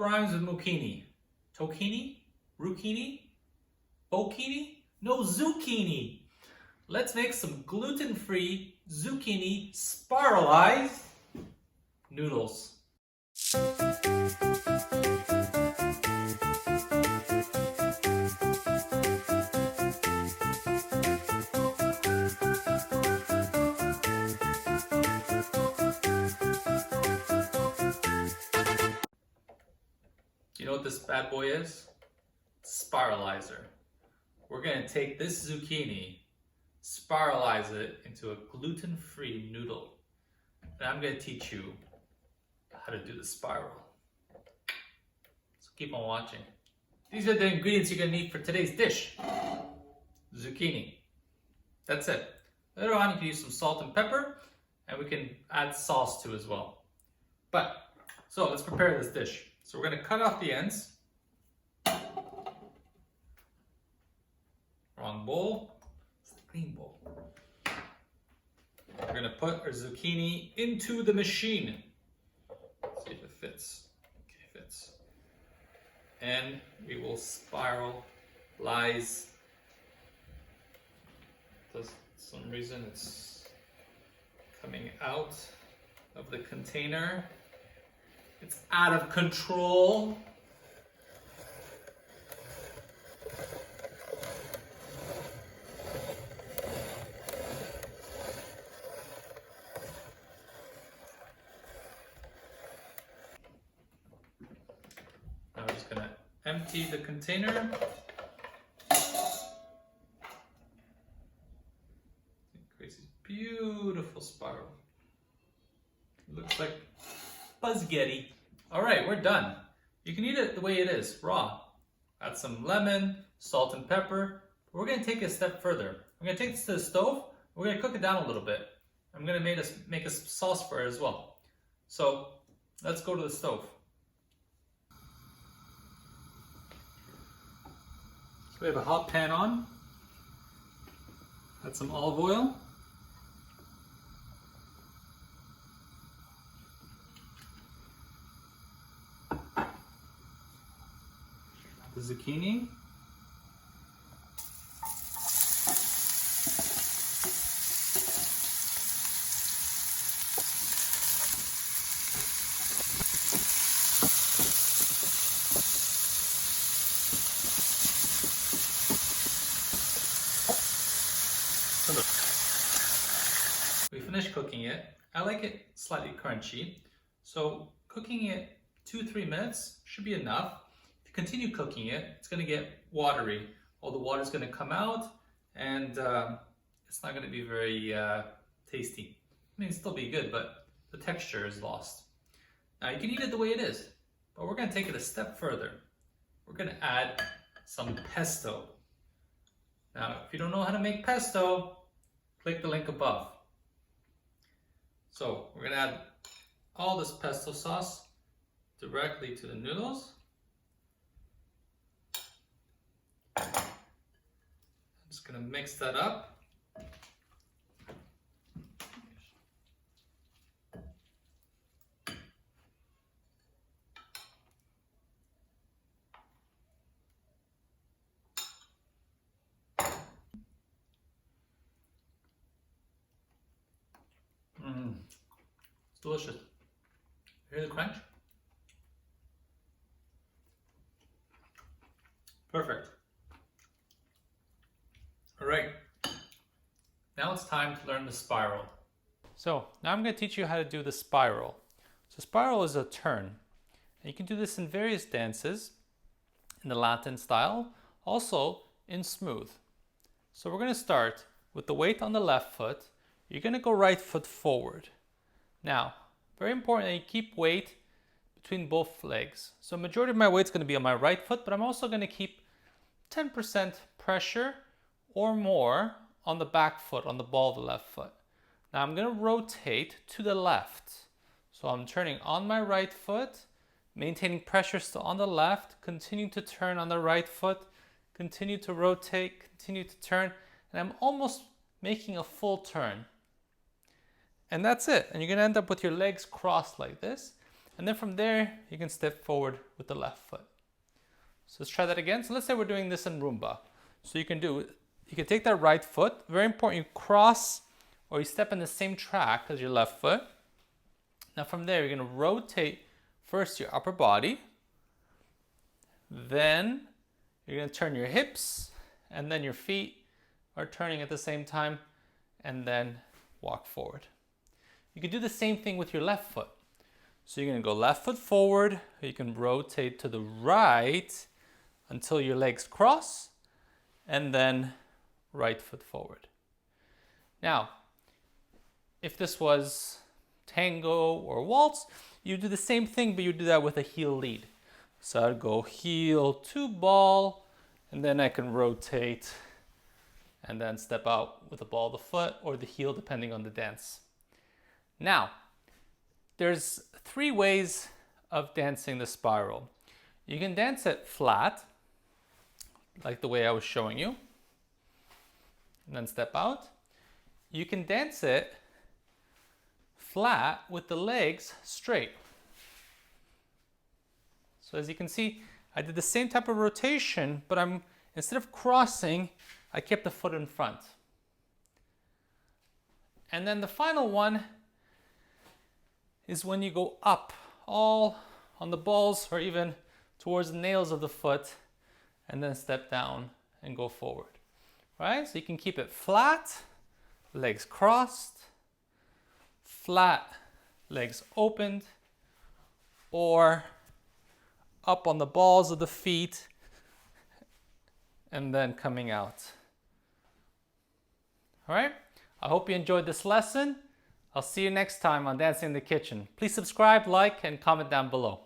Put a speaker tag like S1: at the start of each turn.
S1: rhymes with zucchini? Tokini? Rukini? Bokini? No, zucchini. Let's make some gluten-free zucchini spiralized noodles. You know what this bad boy is? Spiralizer. We're going to take this zucchini, spiralize it into a gluten-free noodle. And I'm going to teach you how to do the spiral. So keep on watching. These are the ingredients you're going to need for today's dish. Zucchini. That's it. Later on you can use some salt and pepper, and we can add sauce to as well. So let's prepare this dish. So we're going to cut off the ends. Wrong bowl. It's the clean bowl. We're going to put our zucchini into the machine. See if it fits. Okay, it fits. And we will spiralize. For some reason it's coming out of the container. It's out of control. Now we're just gonna empty the container. It creates this beautiful spiral. It looks like spaghetti. All right, we're done. You can eat it the way it is, raw. Add some lemon, salt and pepper. We're gonna take it a step further. I'm gonna take this to the stove. We're gonna cook it down a little bit. I'm gonna make a sauce for it as well. So let's go to the stove. So we have a hot pan on. Add some olive oil. The zucchini. We finished cooking it. I like it slightly crunchy. So cooking it 2-3 minutes should be enough. Continue cooking it, it's going to get watery. All the water is going to come out, and it's not going to be very tasty. I mean, it'll still be good, but the texture is lost. Now you can eat it the way it is, but we're going to take it a step further. We're going to add some pesto. Now, if you don't know how to make pesto, click the link above. So we're going to add all this pesto sauce directly to the noodles. I'm just going to mix that up. It's delicious. Hear the crunch? Perfect. All right, now it's time to learn the spiral. So now I'm going to teach you how to do the spiral. So spiral is a turn. And you can do this in various dances, in the Latin style, also in smooth. So we're going to start with the weight on the left foot. You're going to go right foot forward. Now, very important that you keep weight between both legs. So majority of my weight is going to be on my right foot, but I'm also going to keep 10% pressure or more on the back foot, on the ball of the left foot. Now I'm going to rotate to the left. So I'm turning on my right foot, maintaining pressure still on the left, continue to turn on the right foot, continue to rotate, continue to turn, and I'm almost making a full turn. And that's it. And you're going to end up with your legs crossed like this. And then from there, you can step forward with the left foot. So let's try that again. So let's say we're doing this in Roomba. So you can take that right foot. Very important, you cross or you step in the same track as your left foot. Now from there, you're gonna rotate first your upper body. Then you're gonna turn your hips and then your feet are turning at the same time and then walk forward. You can do the same thing with your left foot. So you're gonna go left foot forward, you can rotate to the right until your legs cross, and then right foot forward. Now, if this was tango or waltz, you do the same thing, but you do that with a heel lead. So I'd go heel to ball, and then I can rotate and then step out with the ball of the foot or the heel, depending on the dance. Now, there's 3 ways of dancing the spiral. You can dance it flat, like the way I was showing you, and then step out. You can dance it flat with the legs straight. So as you can see, I did the same type of rotation, but instead of crossing, I kept the foot in front. And then the final one is when you go up, all on the balls or even towards the nails of the foot, and then step down and go forward. Right? So you can keep it flat, legs crossed, flat, legs opened, or up on the balls of the feet and then coming out. All right? I hope you enjoyed this lesson. I'll see you next time on Dancing in the Kitchen. Please subscribe, like, and comment down below.